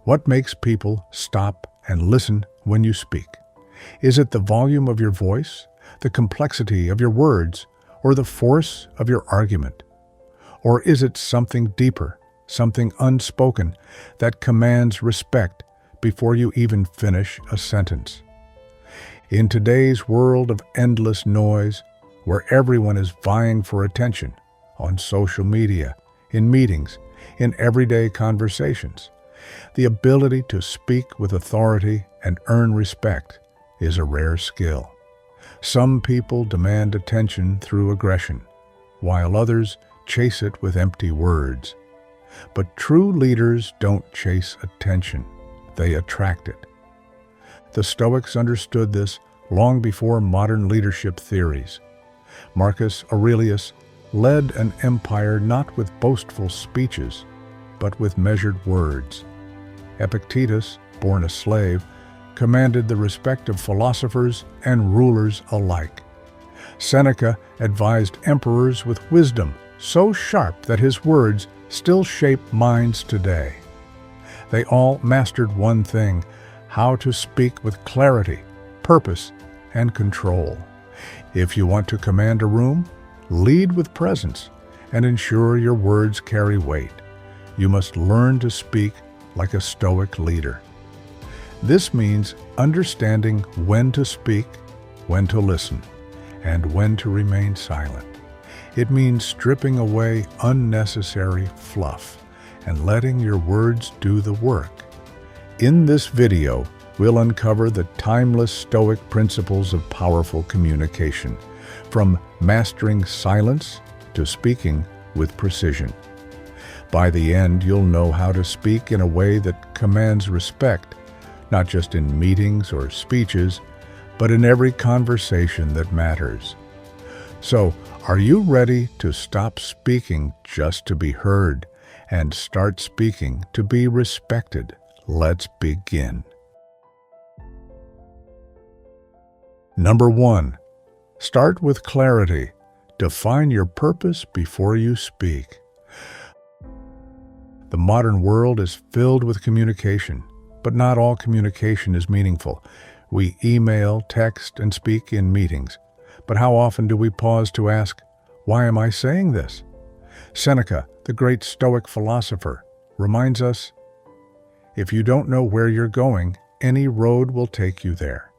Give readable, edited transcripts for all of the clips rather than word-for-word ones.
What makes people stop and listen when you speak? Is it the volume of your voice, the complexity of your words, or the force of your argument? Or is it something deeper, something unspoken, that commands respect before you even finish a sentence? In today's world of endless noise, where everyone is vying for attention, on social media, in meetings, in everyday conversations, the ability to speak with authority and earn respect is a rare skill. Some people demand attention through aggression, while others chase it with empty words. But true leaders don't chase attention, they attract it. The Stoics understood this long before modern leadership theories. Marcus Aurelius led an empire not with boastful speeches, but with measured words. Epictetus, born a slave, commanded the respect of philosophers and rulers alike. Seneca advised emperors with wisdom so sharp that his words still shape minds today. They all mastered one thing: how to speak with clarity, purpose, and control. If you want to command a room, lead with presence and ensure your words carry weight. You must learn to speak like a Stoic leader. This means understanding when to speak, when to listen, and when to remain silent. It means stripping away unnecessary fluff and letting your words do the work. In this video, we'll uncover the timeless Stoic principles of powerful communication, from mastering silence to speaking with precision. By the end, you'll know how to speak in a way that commands respect, not just in meetings or speeches, but in every conversation that matters. So, are you ready to stop speaking just to be heard and start speaking to be respected? Let's begin. Number 1. Start with clarity. Define your purpose before you speak. The modern world is filled with communication, but not all communication is meaningful. We email, text, and speak in meetings. But how often do we pause to ask, why am I saying this? Seneca, the great Stoic philosopher, reminds us, if you don't know where you're going, any road will take you there.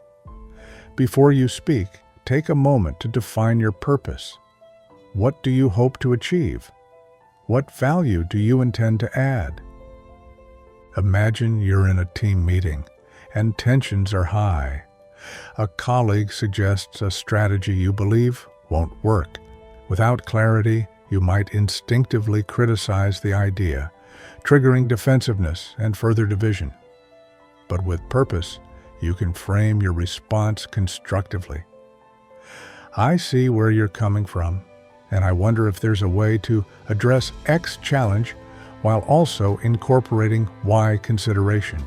Before you speak, take a moment to define your purpose. What do you hope to achieve? What value do you intend to add? Imagine you're in a team meeting and tensions are high. A colleague suggests a strategy you believe won't work. Without clarity, you might instinctively criticize the idea, triggering defensiveness and further division. But with purpose, you can frame your response constructively. I see where you're coming from, and I wonder if there's a way to address X challenge while also incorporating Y consideration.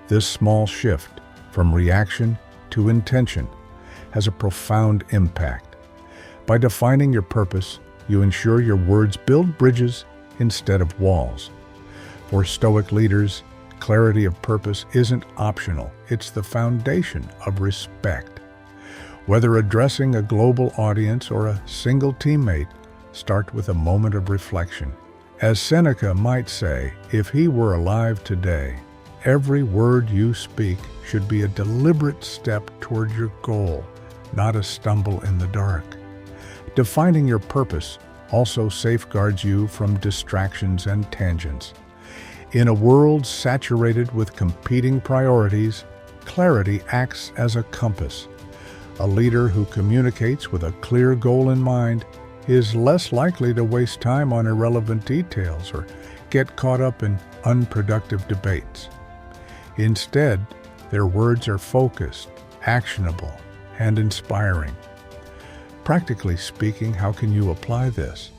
This small shift from reaction to intention has a profound impact. By defining your purpose, you ensure your words build bridges instead of walls. For Stoic leaders, clarity of purpose isn't optional, it's the foundation of respect. Whether addressing a global audience or a single teammate, start with a moment of reflection. As Seneca might say, if he were alive today, every word you speak should be a deliberate step toward your goal, not a stumble in the dark. Defining your purpose also safeguards you from distractions and tangents. In a world saturated with competing priorities, clarity acts as a compass. A leader who communicates with a clear goal in mind is less likely to waste time on irrelevant details or get caught up in unproductive debates. Instead, their words are focused, actionable, and inspiring. Practically speaking, how can you apply this?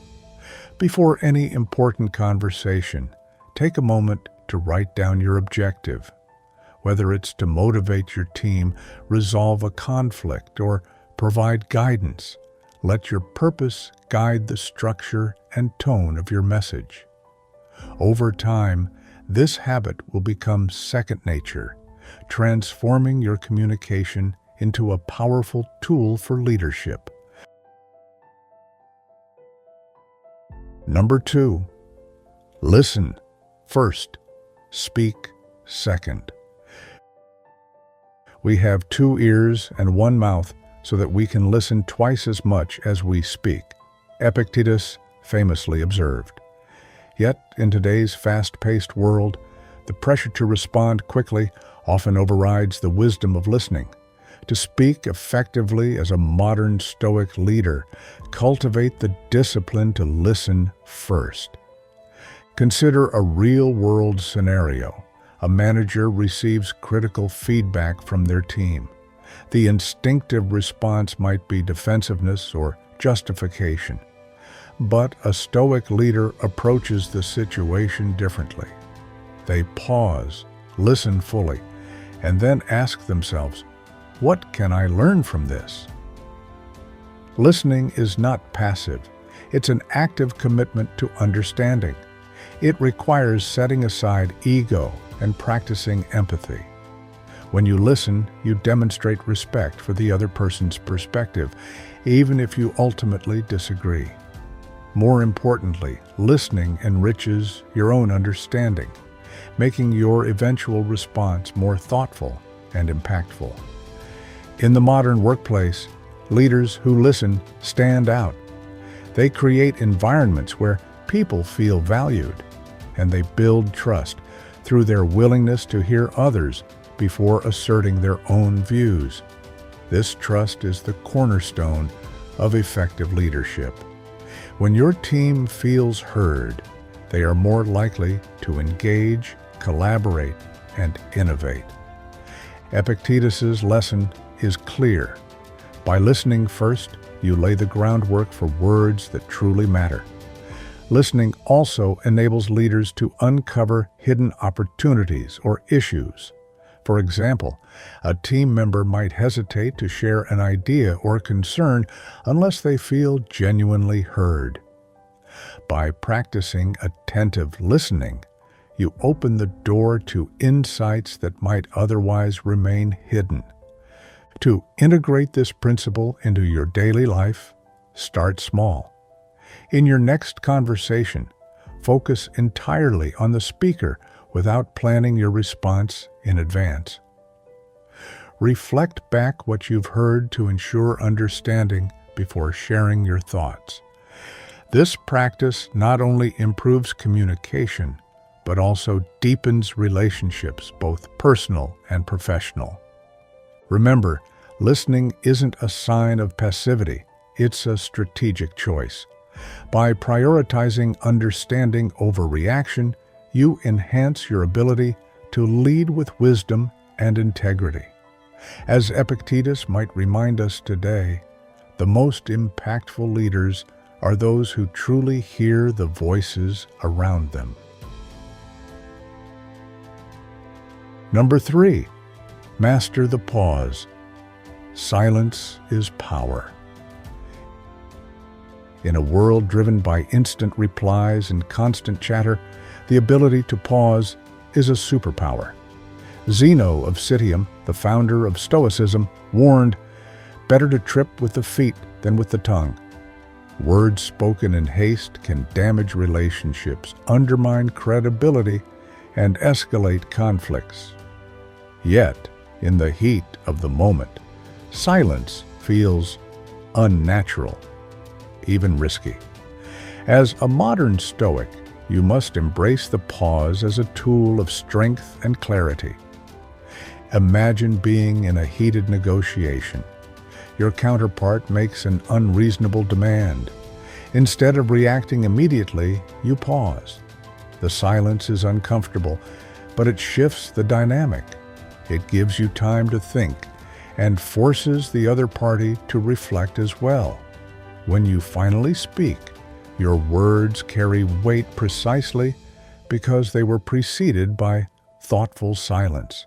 Before any important conversation, take a moment to write down your objective. Whether it's to motivate your team, resolve a conflict, or provide guidance, let your purpose guide the structure and tone of your message. Over time, This habit will become second nature, transforming your communication into a powerful tool for leadership. Number 2, listen first, speak second. We have 2 ears and 1 mouth so that we can listen twice as much as we speak, Epictetus famously observed. Yet, in today's fast-paced world, the pressure to respond quickly often overrides the wisdom of listening. To speak effectively as a modern Stoic leader, cultivate the discipline to listen first. Consider a real-world scenario. A manager receives critical feedback from their team. The instinctive response might be defensiveness or justification. But a Stoic leader approaches the situation differently. They pause, listen fully, and then ask themselves, what can I learn from this? Listening is not passive. It's an active commitment to understanding. It requires setting aside ego and practicing empathy. When you listen, you demonstrate respect for the other person's perspective, even if you ultimately disagree. More importantly, listening enriches your own understanding, making your eventual response more thoughtful and impactful. In the modern workplace, leaders who listen stand out. They create environments where people feel valued, and they build trust through their willingness to hear others before asserting their own views. This trust is the cornerstone of effective leadership. When your team feels heard, they are more likely to engage, collaborate, and innovate. Epictetus's lesson is clear. By listening first, you lay the groundwork for words that truly matter. Listening also enables leaders to uncover hidden opportunities or issues. For example, a team member might hesitate to share an idea or concern unless they feel genuinely heard. By practicing attentive listening, you open the door to insights that might otherwise remain hidden. To integrate this principle into your daily life, start small. In your next conversation, focus entirely on the speaker without planning your response in advance. Reflect back what you've heard to ensure understanding before sharing your thoughts. This practice not only improves communication, but also deepens relationships, both personal and professional. Remember, listening isn't a sign of passivity, it's a strategic choice. By prioritizing understanding over reaction, you enhance your ability to lead with wisdom and integrity. As Epictetus might remind us today, the most impactful leaders are those who truly hear the voices around them. Number 3, master the pause. Silence is power. In a world driven by instant replies and constant chatter, the ability to pause is a superpower. Zeno of Citium, the founder of Stoicism, warned, "Better to trip with the feet than with the tongue." Words spoken in haste can damage relationships, undermine credibility, and escalate conflicts. Yet, in the heat of the moment, silence feels unnatural, even risky. As a modern Stoic, you must embrace the pause as a tool of strength and clarity. Imagine being in a heated negotiation. Your counterpart makes an unreasonable demand. Instead of reacting immediately, you pause. The silence is uncomfortable, but it shifts the dynamic. It gives you time to think and forces the other party to reflect as well. When you finally speak, your words carry weight precisely because they were preceded by thoughtful silence.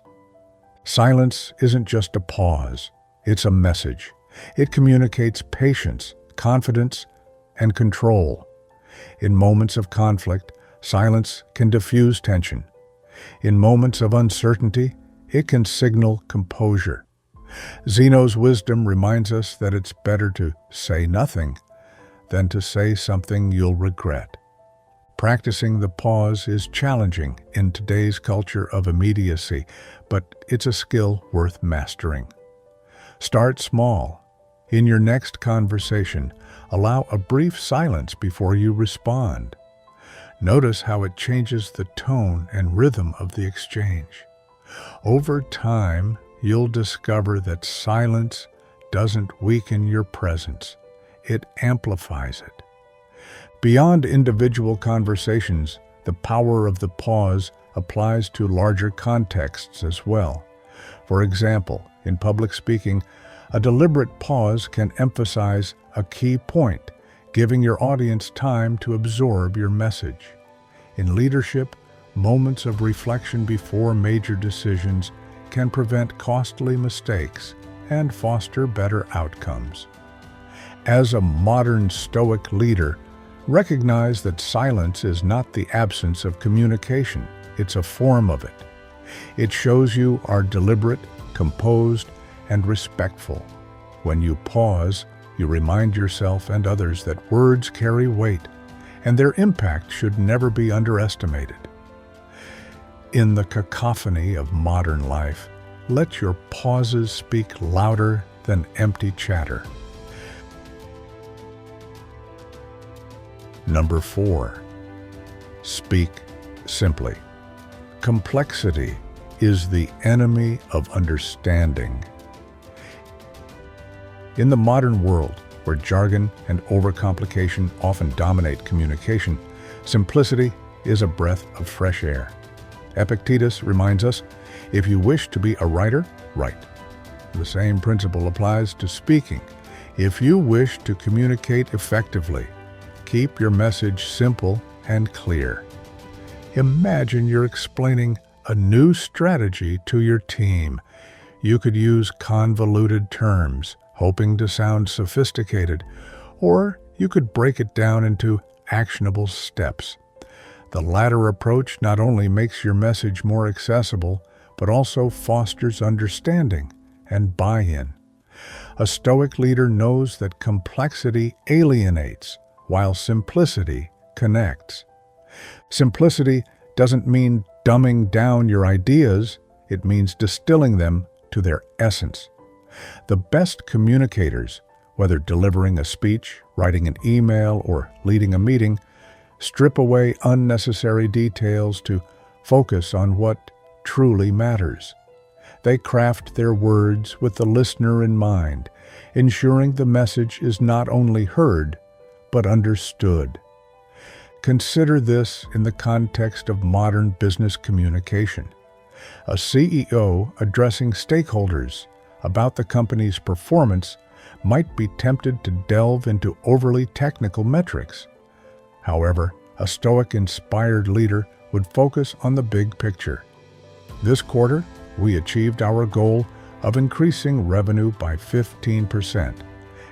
Silence isn't just a pause, it's a message. It communicates patience, confidence, and control. In moments of conflict, silence can diffuse tension, In moments of uncertainty, it can signal composure. Zeno's wisdom reminds us that it's better to say nothing than to say something you'll regret. Practicing the pause is challenging in today's culture of immediacy, but it's a skill worth mastering. Start small. In your next conversation, allow a brief silence before you respond. Notice how it changes the tone and rhythm of the exchange. Over time, you'll discover that silence doesn't weaken your presence. It amplifies it. Beyond individual conversations, the power of the pause applies to larger contexts as well. For example, in public speaking, a deliberate pause can emphasize a key point, giving your audience time to absorb your message. In leadership, moments of reflection before major decisions can prevent costly mistakes and foster better outcomes. As a modern Stoic leader, recognize that silence is not the absence of communication, it's a form of it. It shows you are deliberate, composed, and respectful. When you pause, you remind yourself and others that words carry weight, and their impact should never be underestimated. In the cacophony of modern life, let your pauses speak louder than empty chatter. Number 4, speak simply. Complexity is the enemy of understanding. In the modern world, where jargon and overcomplication often dominate communication, simplicity is a breath of fresh air. Epictetus reminds us, if you wish to be a writer, write. The same principle applies to speaking. If you wish to communicate effectively, keep your message simple and clear. Imagine you're explaining a new strategy to your team. You could use convoluted terms, hoping to sound sophisticated, or you could break it down into actionable steps. The latter approach not only makes your message more accessible, but also fosters understanding and buy-in. A Stoic leader knows that complexity alienates, while simplicity connects. Simplicity doesn't mean dumbing down your ideas, it means distilling them to their essence. The best communicators, whether delivering a speech, writing an email, or leading a meeting, strip away unnecessary details to focus on what truly matters. They craft their words with the listener in mind, ensuring the message is not only heard, but understood. Consider this in the context of modern business communication. A CEO addressing stakeholders about the company's performance might be tempted to delve into overly technical metrics. However, a Stoic-inspired leader would focus on the big picture. This quarter, we achieved our goal of increasing revenue by 15%,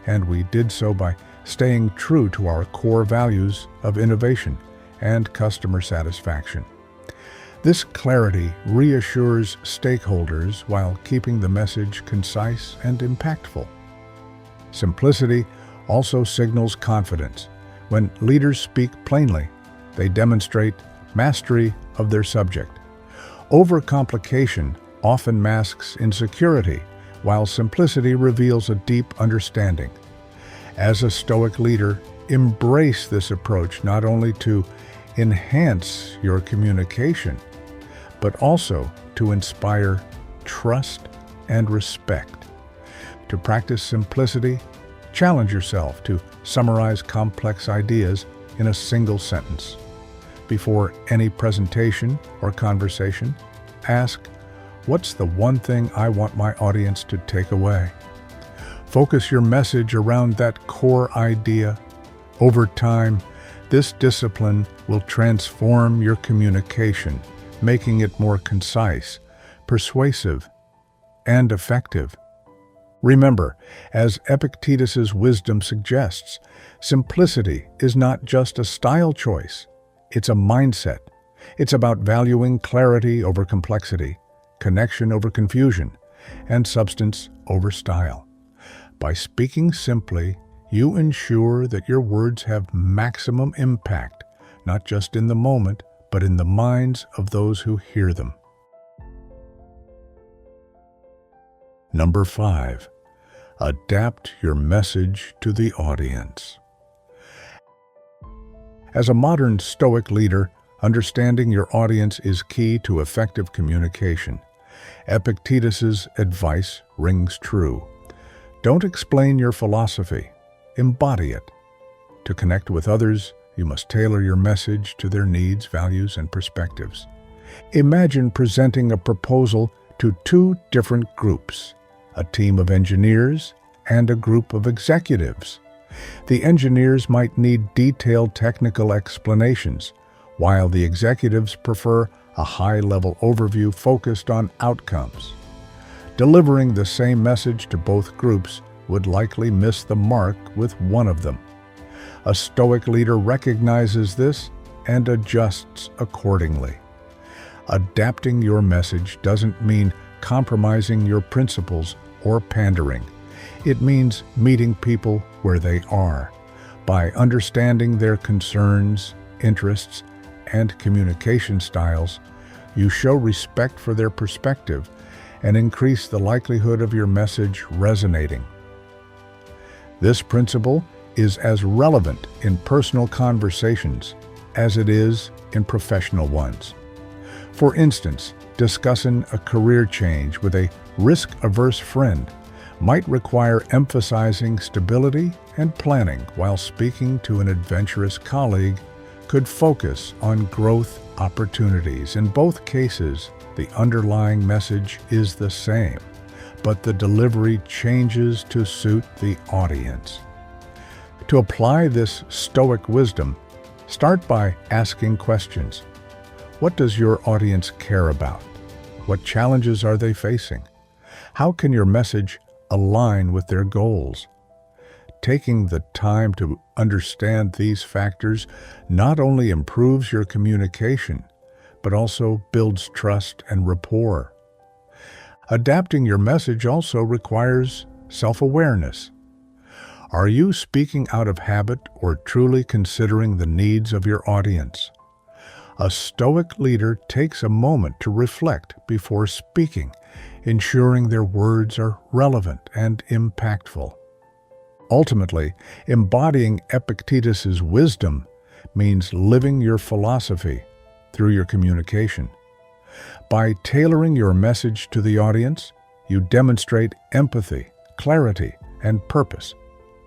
and we did so by staying true to our core values of innovation and customer satisfaction. This clarity reassures stakeholders while keeping the message concise and impactful. Simplicity also signals confidence. When leaders speak plainly, they demonstrate mastery of their subject. Overcomplication often masks insecurity, while simplicity reveals a deep understanding. As a Stoic leader, embrace this approach not only to enhance your communication, but also to inspire trust and respect. To practice simplicity, challenge yourself to summarize complex ideas in a single sentence. Before any presentation or conversation, ask, what's the one thing I want my audience to take away? Focus your message around that core idea. Over time, this discipline will transform your communication, making it more concise, persuasive, and effective. Remember, as Epictetus's wisdom suggests, simplicity is not just a style choice, it's a mindset. It's about valuing clarity over complexity, connection over confusion, and substance over style. By speaking simply, you ensure that your words have maximum impact, not just in the moment, but in the minds of those who hear them. Number 5. Adapt your message to the audience. As a modern Stoic leader, understanding your audience is key to effective communication. Epictetus's advice rings true. Don't explain your philosophy, embody it. To connect with others, you must tailor your message to their needs, values, and perspectives. Imagine presenting a proposal to two different groups, a team of engineers and a group of executives. The engineers might need detailed technical explanations, while the executives prefer a high-level overview focused on outcomes. Delivering the same message to both groups would likely miss the mark with one of them. A Stoic leader recognizes this and adjusts accordingly. Adapting your message doesn't mean compromising your principles or pandering. It means meeting people where they are. By understanding their concerns, interests, and communication styles, you show respect for their perspective and increase the likelihood of your message resonating. This principle is as relevant in personal conversations as it is in professional ones. For instance, discussing a career change with a risk-averse friend might require emphasizing stability and planning, while speaking to an adventurous colleague could focus on growth opportunities. In both cases, the underlying message is the same, but the delivery changes to suit the audience. To apply this Stoic wisdom, start by asking questions. What does your audience care about? What challenges are they facing? How can your message align with their goals? Taking the time to understand these factors not only improves your communication, but also builds trust and rapport. Adapting your message also requires self-awareness. Are you speaking out of habit or truly considering the needs of your audience? A Stoic leader takes a moment to reflect before speaking, ensuring their words are relevant and impactful. Ultimately, embodying Epictetus's wisdom means living your philosophy through your communication. By tailoring your message to the audience, you demonstrate empathy, clarity, and purpose,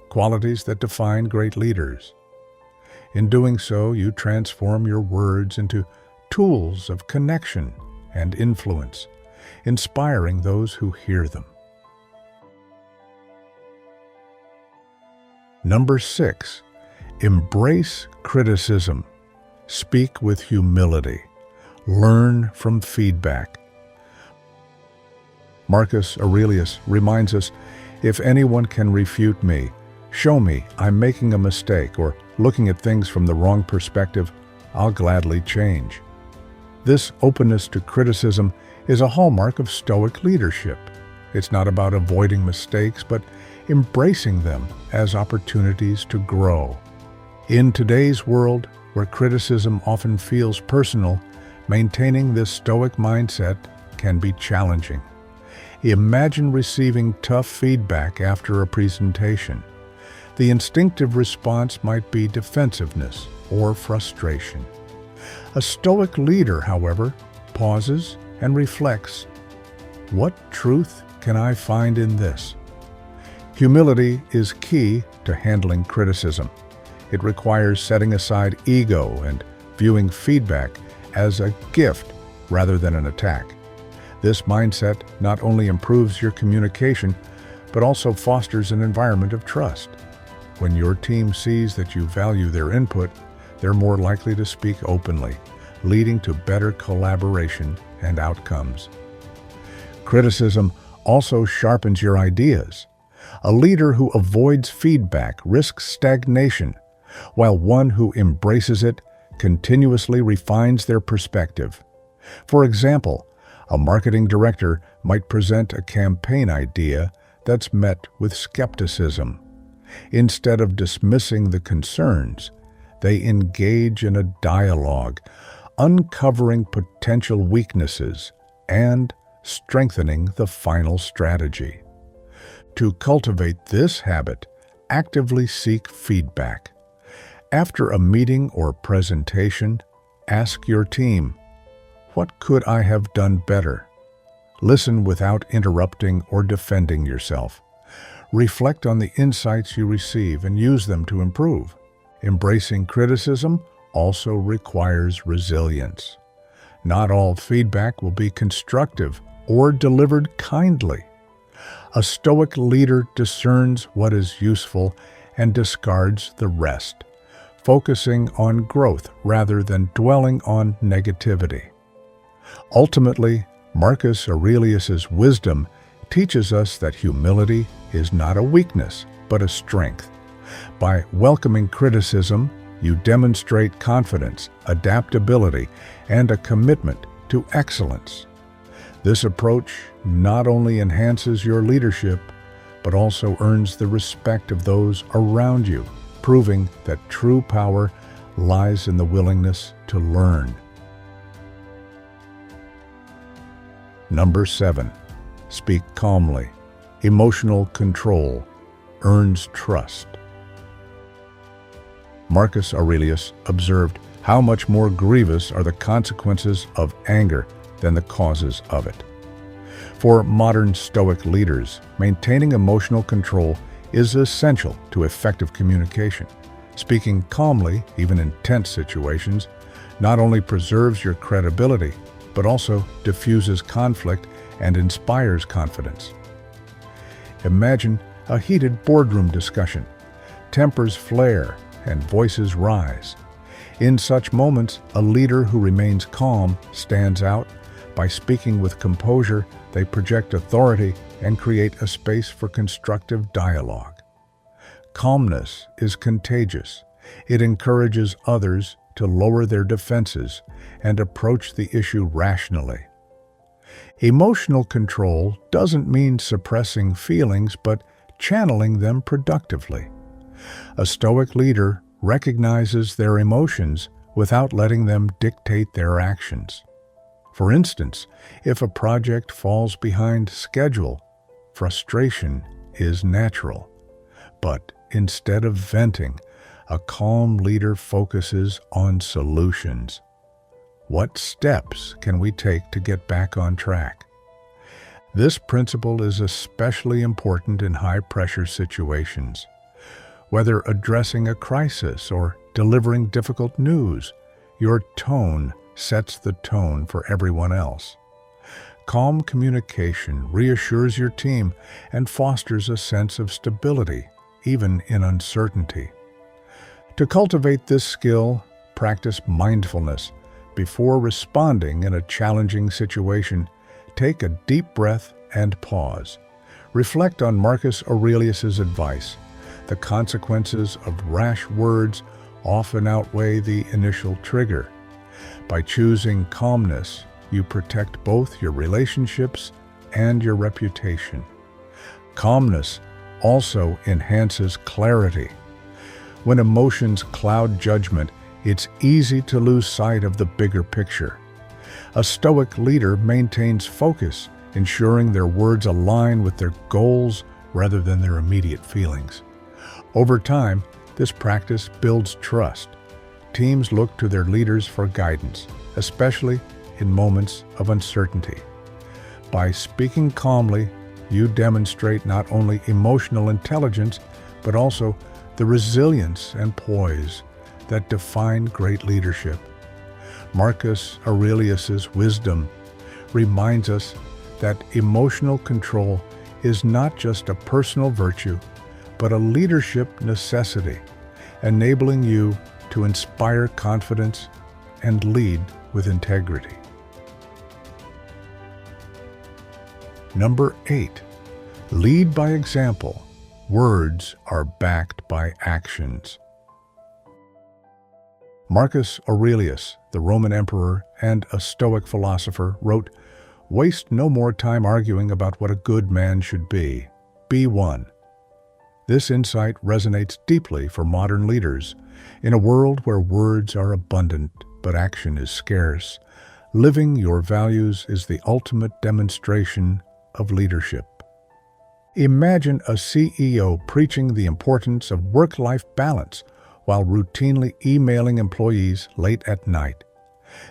qualities that define great leaders. In doing so, you transform your words into tools of connection and influence, inspiring those who hear them. Number 6, embrace criticism. Speak with humility. Learn from feedback. Marcus Aurelius reminds us, if anyone can refute me, show me I'm making a mistake or looking at things from the wrong perspective, I'll gladly change. This openness to criticism is a hallmark of Stoic leadership. It's not about avoiding mistakes, but embracing them as opportunities to grow. In today's world, where criticism often feels personal, maintaining this Stoic mindset can be challenging. Imagine receiving tough feedback after a presentation. The instinctive response might be defensiveness or frustration. A Stoic leader, however, pauses and reflects, what truth can I find in this? Humility is key to handling criticism. It requires setting aside ego and viewing feedback as a gift rather than an attack. This mindset not only improves your communication, but also fosters an environment of trust. When your team sees that you value their input, they're more likely to speak openly, leading to better collaboration and outcomes. Criticism also sharpens your ideas. A leader who avoids feedback risks stagnation, while one who embraces it continuously refines their perspective. For example, a marketing director might present a campaign idea that's met with skepticism. Instead of dismissing the concerns, they engage in a dialogue, uncovering potential weaknesses and strengthening the final strategy. To cultivate this habit, actively seek feedback. After a meeting or presentation, ask your team, "What could I have done better?" Listen without interrupting or defending yourself. Reflect on the insights you receive and use them to improve. Embracing criticism also requires resilience. Not all feedback will be constructive or delivered kindly. A Stoic leader discerns what is useful and discards the rest, focusing on growth rather than dwelling on negativity. Ultimately, Marcus Aurelius's wisdom teaches us that humility is not a weakness, but a strength. By welcoming criticism, you demonstrate confidence, adaptability, and a commitment to excellence. This approach not only enhances your leadership, but also earns the respect of those around you, proving that true power lies in the willingness to learn. Number 7. Speak calmly. Emotional control earns trust. Marcus Aurelius observed how much more grievous are the consequences of anger than the causes of it. For modern Stoic leaders, maintaining emotional control is essential to effective communication. Speaking calmly, even in tense situations, not only preserves your credibility, but also diffuses conflict and inspires confidence. Imagine a heated boardroom discussion. Tempers flare and voices rise. In such moments, a leader who remains calm stands out. By speaking with composure, they project authority and create a space for constructive dialogue. Calmness is contagious. It encourages others to lower their defenses and approach the issue rationally. Emotional control doesn't mean suppressing feelings, but channeling them productively. A Stoic leader recognizes their emotions without letting them dictate their actions. For instance, if a project falls behind schedule, frustration is natural. But instead of venting, a calm leader focuses on solutions. What steps can we take to get back on track? This principle is especially important in high-pressure situations. Whether addressing a crisis or delivering difficult news, your tone sets the tone for everyone else. Calm communication reassures your team and fosters a sense of stability, even in uncertainty. To cultivate this skill, practice mindfulness. Before responding in a challenging situation, take a deep breath and pause. Reflect on Marcus Aurelius's advice. The consequences of rash words often outweigh the initial trigger. By choosing calmness, you protect both your relationships and your reputation. Calmness also enhances clarity. When emotions cloud judgment, it's easy to lose sight of the bigger picture. A Stoic leader maintains focus, ensuring their words align with their goals rather than their immediate feelings. Over time, this practice builds trust. Teams look to their leaders for guidance, especially in moments of uncertainty. By speaking calmly, you demonstrate not only emotional intelligence, but also the resilience and poise that define great leadership. Marcus Aurelius's wisdom reminds us that emotional control is not just a personal virtue, but a leadership necessity, enabling you to inspire confidence and lead with integrity. Number 8. Lead by example. Words are backed by actions. Marcus Aurelius, the Roman emperor and a Stoic philosopher, wrote, "Waste no more time arguing about what a good man should be. Be one." This insight resonates deeply for modern leaders. In a world where words are abundant but action is scarce, living your values is the ultimate demonstration of leadership. Imagine a CEO preaching the importance of work-life balance while routinely emailing employees late at night.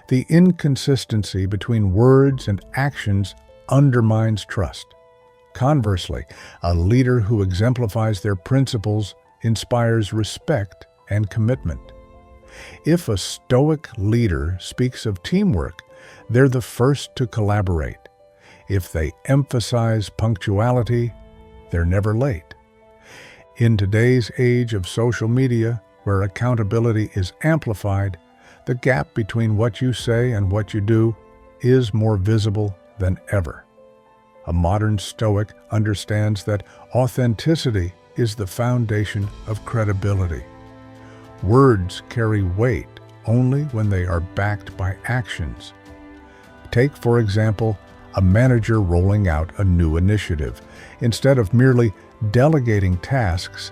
The inconsistency between words and actions undermines trust. Conversely, a leader who exemplifies their principles inspires respect and commitment. If a Stoic leader speaks of teamwork, they're the first to collaborate. If they emphasize punctuality, they're never late. In today's age of social media, where accountability is amplified, the gap between what you say and what you do is more visible than ever. A modern Stoic understands that authenticity is the foundation of credibility. Words carry weight only when they are backed by actions. Take, for example, a manager rolling out a new initiative. Instead of merely delegating tasks,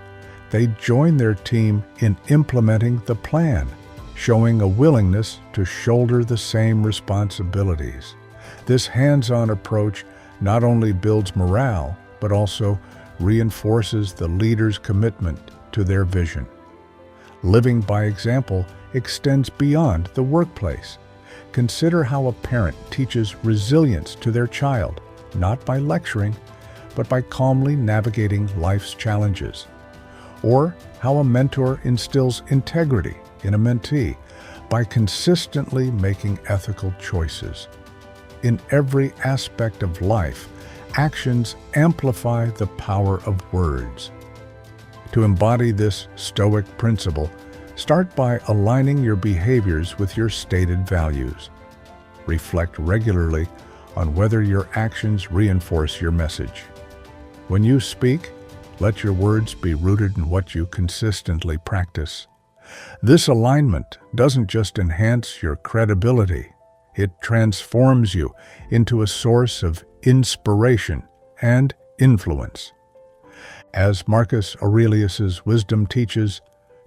they join their team in implementing the plan, showing a willingness to shoulder the same responsibilities. This hands-on approach not only builds morale, but also reinforces the leader's commitment to their vision. Living by example extends beyond the workplace. Consider how a parent teaches resilience to their child, not by lecturing, but by calmly navigating life's challenges. Or how a mentor instills integrity in a mentee by consistently making ethical choices. In every aspect of life, actions amplify the power of words. To embody this Stoic principle, start by aligning your behaviors with your stated values. Reflect regularly on whether your actions reinforce your message. When you speak, let your words be rooted in what you consistently practice. This alignment doesn't just enhance your credibility, it transforms you into a source of inspiration and influence. As Marcus Aurelius's wisdom teaches,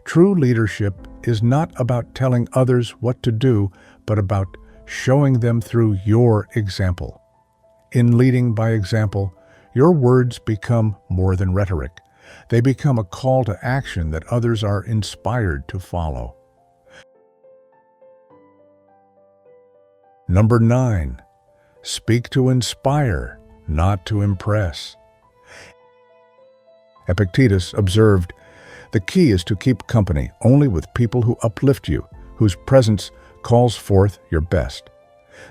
true leadership is not about telling others what to do, but about showing them through your example. In leading by example, your words become more than rhetoric. They become a call to action that others are inspired to follow. Number 9. Speak to inspire, not to impress. Epictetus observed, "The key is to keep company only with people who uplift you, whose presence calls forth your best."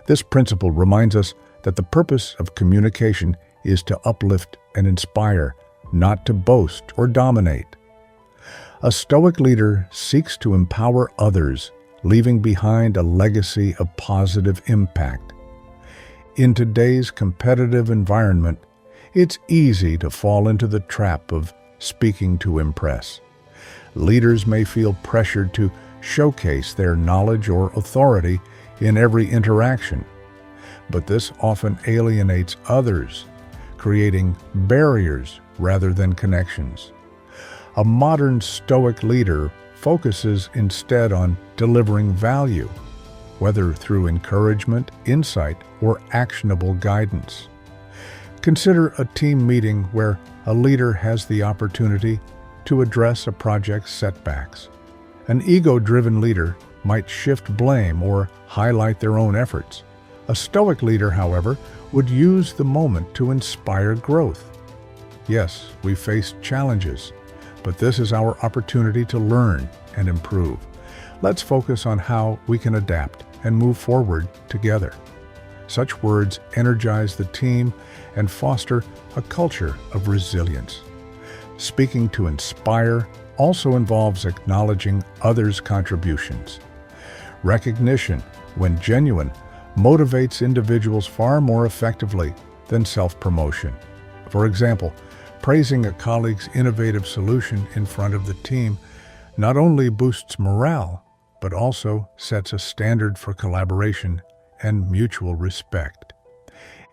This principle reminds us that the purpose of communication is to uplift and inspire, not to boast or dominate. A Stoic leader seeks to empower others, leaving behind a legacy of positive impact. In today's competitive environment, it's easy to fall into the trap of speaking to impress. Leaders may feel pressured to showcase their knowledge or authority in every interaction, but this often alienates others, creating barriers rather than connections. A modern Stoic leader focuses instead on delivering value, whether through encouragement, insight, or actionable guidance. Consider a team meeting where a leader has the opportunity to address a project's setbacks. An ego-driven leader might shift blame or highlight their own efforts. A Stoic leader, however, would use the moment to inspire growth. Yes, we face challenges, but this is our opportunity to learn and improve. Let's focus on how we can adapt and move forward together. Such words energize the team and foster a culture of resilience. Speaking to inspire also involves acknowledging others' contributions. Recognition, when genuine, motivates individuals far more effectively than self-promotion. For example, praising a colleague's innovative solution in front of the team not only boosts morale, but also sets a standard for collaboration and mutual respect.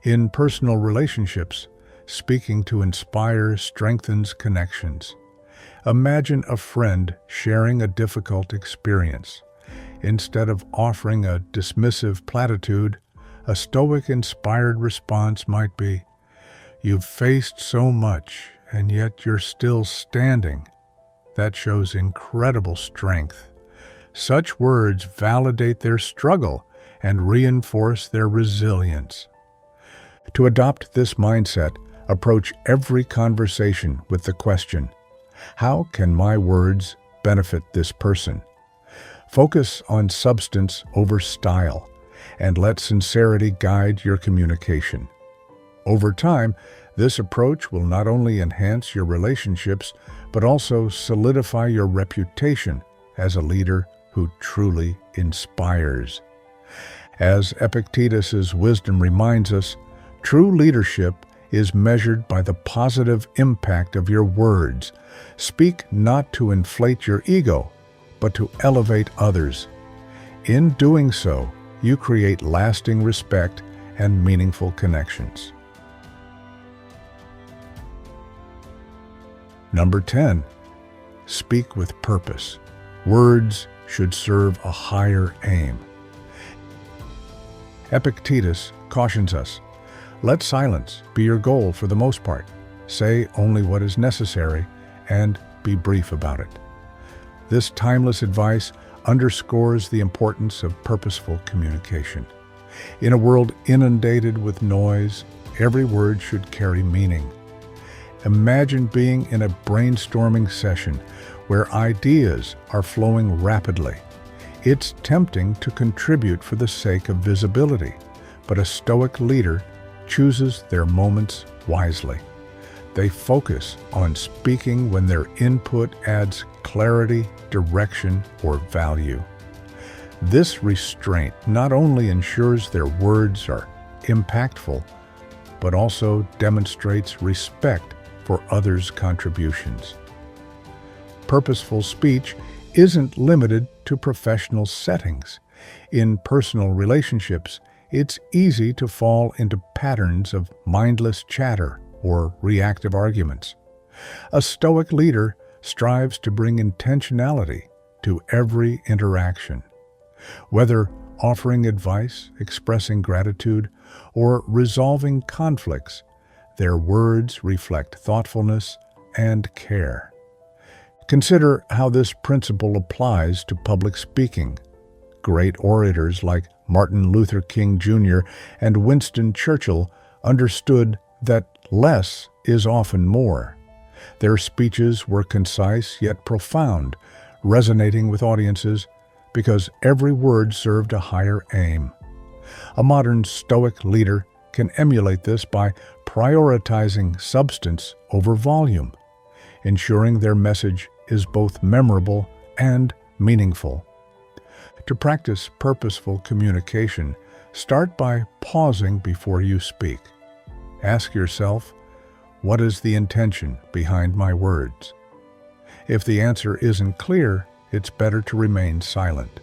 In personal relationships, speaking to inspire strengthens connections. Imagine a friend sharing a difficult experience. Instead of offering a dismissive platitude, a Stoic-inspired response might be, "You've faced so much, and yet you're still standing. That shows incredible strength." Such words validate their struggle and reinforce their resilience. To adopt this mindset, approach every conversation with the question, "How can my words benefit this person?" Focus on substance over style, and let sincerity guide your communication. Over time, this approach will not only enhance your relationships, but also solidify your reputation as a leader who truly inspires. As Epictetus's wisdom reminds us, true leadership is measured by the positive impact of your words. Speak not to inflate your ego, but to elevate others. In doing so, you create lasting respect and meaningful connections. Number 10, speak with purpose. Words should serve a higher aim. Epictetus cautions us, "Let silence be your goal for the most part. Say only what is necessary and be brief about it." This timeless advice underscores the importance of purposeful communication. In a world inundated with noise, every word should carry meaning. Imagine being in a brainstorming session where ideas are flowing rapidly. It's tempting to contribute for the sake of visibility, but a Stoic leader chooses their moments wisely. They focus on speaking when their input adds clarity, direction, or value. This restraint not only ensures their words are impactful, but also demonstrates respect for others' contributions. Purposeful speech isn't limited to professional settings. In personal relationships, it's easy to fall into patterns of mindless chatter or reactive arguments. A Stoic leader strives to bring intentionality to every interaction. Whether offering advice, expressing gratitude, or resolving conflicts, their words reflect thoughtfulness and care. Consider how this principle applies to public speaking. Great orators like Martin Luther King Jr. and Winston Churchill understood that less is often more. Their speeches were concise yet profound, resonating with audiences because every word served a higher aim. A modern Stoic leader can emulate this by prioritizing substance over volume, ensuring their message is both memorable and meaningful. To practice purposeful communication, start by pausing before you speak. Ask yourself, what is the intention behind my words? If the answer isn't clear, it's better to remain silent.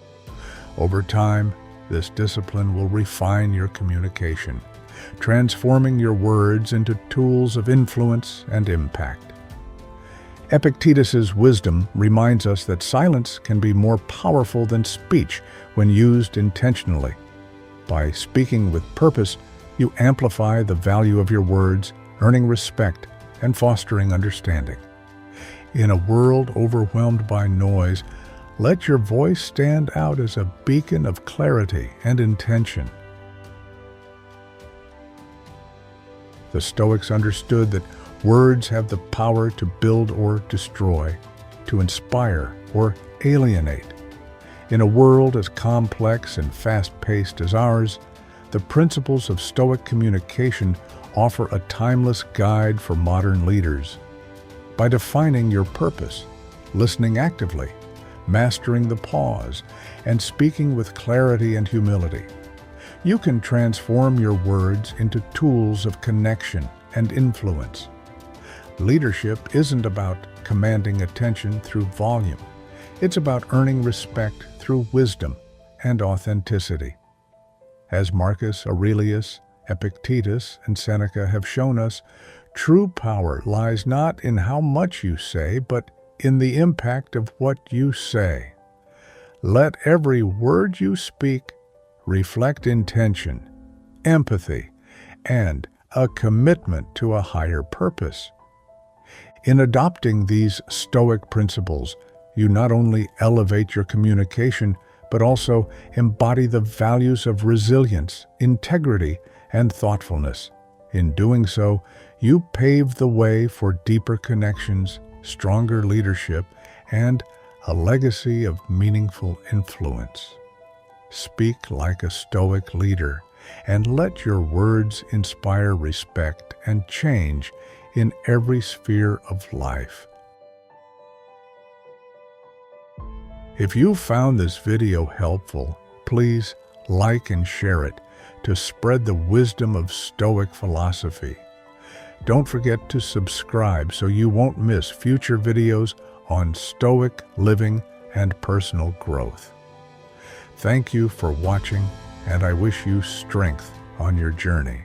Over time, this discipline will refine your communication, transforming your words into tools of influence and impact. Epictetus's wisdom reminds us that silence can be more powerful than speech when used intentionally. By speaking with purpose, you amplify the value of your words, earning respect and fostering understanding. In a world overwhelmed by noise, let your voice stand out as a beacon of clarity and intention. The Stoics understood that words have the power to build or destroy, to inspire or alienate. In a world as complex and fast-paced as ours, the principles of Stoic communication offer a timeless guide for modern leaders. By defining your purpose, listening actively, mastering the pause, and speaking with clarity and humility, you can transform your words into tools of connection and influence. Leadership isn't about commanding attention through volume. It's about earning respect through wisdom and authenticity. As Marcus Aurelius, Epictetus, and Seneca have shown us, true power lies not in how much you say, but in the impact of what you say. Let every word you speak reflect intention, empathy, and a commitment to a higher purpose. In adopting these Stoic principles, you not only elevate your communication, but also embody the values of resilience, integrity, and thoughtfulness. In doing so, you pave the way for deeper connections, stronger leadership, and a legacy of meaningful influence. Speak like a Stoic leader, and let your words inspire respect and change in every sphere of life. If you found this video helpful, please like and share it to spread the wisdom of Stoic philosophy. Don't forget to subscribe so you won't miss future videos on Stoic living and personal growth. Thank you for watching, and I wish you strength on your journey.